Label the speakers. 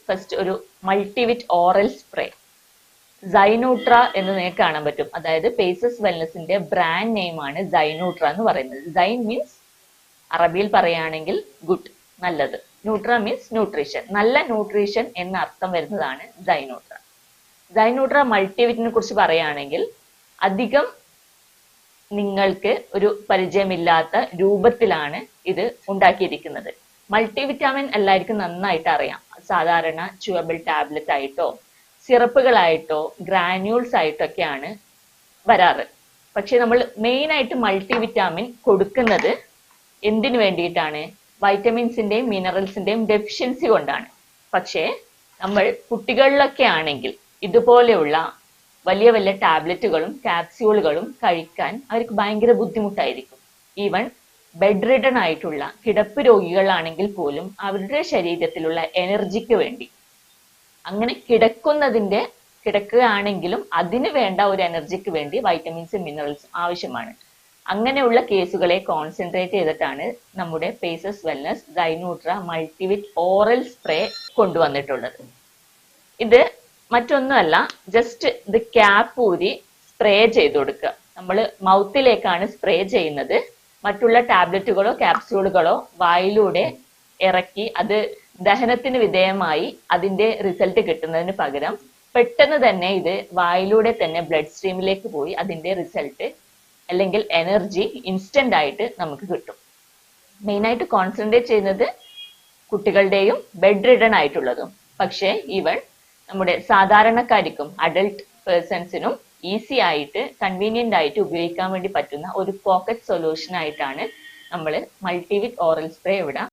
Speaker 1: First ഒരു മൾട്ടിവിറ്റ് oral spray. സൈനൂട്ര എന്ന് നിങ്ങൾക്ക് കാണാൻ പറ്റും. അതായത് പേസസ് വെൽനസിന്റെ ബ്രാൻഡ് നെയിം ആണ് സൈനൂട്ര എന്ന് പറയുന്നത്. സൈൻ മീൻസ് അറബിയിൽ പറയുകയാണെങ്കിൽ ഗുഡ്, നല്ലത്. ന്യൂട്ര മീൻസ് ന്യൂട്രീഷൻ, നല്ല ന്യൂട്രീഷൻ എന്ന അർത്ഥം വരുന്നതാണ് സൈനൂട്ര. സൈനൂട്ര മൾട്ടിവിറ്റിനെ കുറിച്ച് പറയുകയാണെങ്കിൽ അധികം നിങ്ങൾക്ക് ഒരു പരിചയമില്ലാത്ത രൂപത്തിലാണ് ഇത് ഉണ്ടാക്കിയിരിക്കുന്നത്. മൾട്ടിവിറ്റാമിൻ എല്ലാവർക്കും നന്നായിട്ട് അറിയാം. സാധാരണ ച്യൂവബിൾ ടാബ്ലറ്റ് ആയിട്ടോ സിറപ്പുകളായിട്ടോ ഗ്രാന്യൂൾസ് ആയിട്ടൊക്കെയാണ് വരാറ്. പക്ഷെ നമ്മൾ മെയിൻ ആയിട്ട് മൾട്ടിവിറ്റാമിൻ കൊടുക്കുന്നത് എന്തിനു വേണ്ടിയിട്ടാണ്? വൈറ്റമിൻസിന്റെയും മിനറൽസിന്റെയും ഡെഫിഷ്യൻസി കൊണ്ടാണ്. പക്ഷേ നമ്മൾ കുട്ടികളിലൊക്കെ ആണെങ്കിൽ ഇതുപോലെയുള്ള വലിയ വലിയ ടാബ്ലറ്റുകളും ക്യാപ്സ്യൂളുകളും കഴിക്കാൻ അവർക്ക് ഭയങ്കര ബുദ്ധിമുട്ടായിരിക്കും. ഈവൻ ബെഡ് റിഡൺ ആയിട്ടുള്ള കിടപ്പ് രോഗികളാണെങ്കിൽ പോലും അവരുടെ ശരീരത്തിലുള്ള എനർജിക്ക് വേണ്ടി, അങ്ങനെ കിടക്കുകയാണെങ്കിലും അതിന് വേണ്ട ഒരു എനർജിക്ക് വേണ്ടി വൈറ്റമിൻസും മിനറൽസും ആവശ്യമാണ്. അങ്ങനെയുള്ള കേസുകളെ കോൺസെൻട്രേറ്റ് ചെയ്തിട്ടാണ് നമ്മുടെ പേസസ് വെൽനസ് സൈനൂട്ര മൾട്ടിവിറ്റ് ഓറൽ സ്പ്രേ കൊണ്ടുവന്നിട്ടുള്ളത്. ഇത് മറ്റൊന്നുമല്ല, ജസ്റ്റ് ഇത് ക്യാപ്പ് ഊരി സ്പ്രേ ചെയ്ത് കൊടുക്കുക. നമ്മൾ മൗത്തിലേക്കാണ് സ്പ്രേ ചെയ്യുന്നത്. മറ്റുള്ള ടാബ്ലറ്റുകളോ ക്യാപ്സ്യൂളുകളോ വായിലൂടെ ഇറക്കി അത് ദഹനത്തിന് വിധേയമായി അതിന്റെ റിസൾട്ട് കിട്ടുന്നതിന് പകരം പെട്ടെന്ന് തന്നെ ഇത് വായിലൂടെ തന്നെ ബ്ലഡ് സ്ട്രീമിലേക്ക് പോയി അതിന്റെ റിസൾട്ട് അല്ലെങ്കിൽ എനർജി ഇൻസ്റ്റന്റ് ആയിട്ട് നമുക്ക് കിട്ടും. മെയിനായിട്ട് കോൺസെൻട്രേറ്റ് ചെയ്യുന്നത് കുട്ടികളുടെയും ബെഡ് റിഡൺ ആയിട്ടുള്ളതും. പക്ഷേ ഈവൻ നമ്മുടെ സാധാരണക്കാർക്കും അഡൽട്ട് പേഴ്സൺസിനും ഈസി ആയിട്ട് കൺവീനിയന്റ് ആയിട്ട് ഉപയോഗിക്കാൻ വേണ്ടി പറ്റുന്ന ഒരു പോക്കറ്റ് സൊല്യൂഷൻ ആയിട്ടാണ് നമ്മൾ മൾട്ടിവിറ്റ് ഓറൽ സ്പ്രേ ഇവിടെ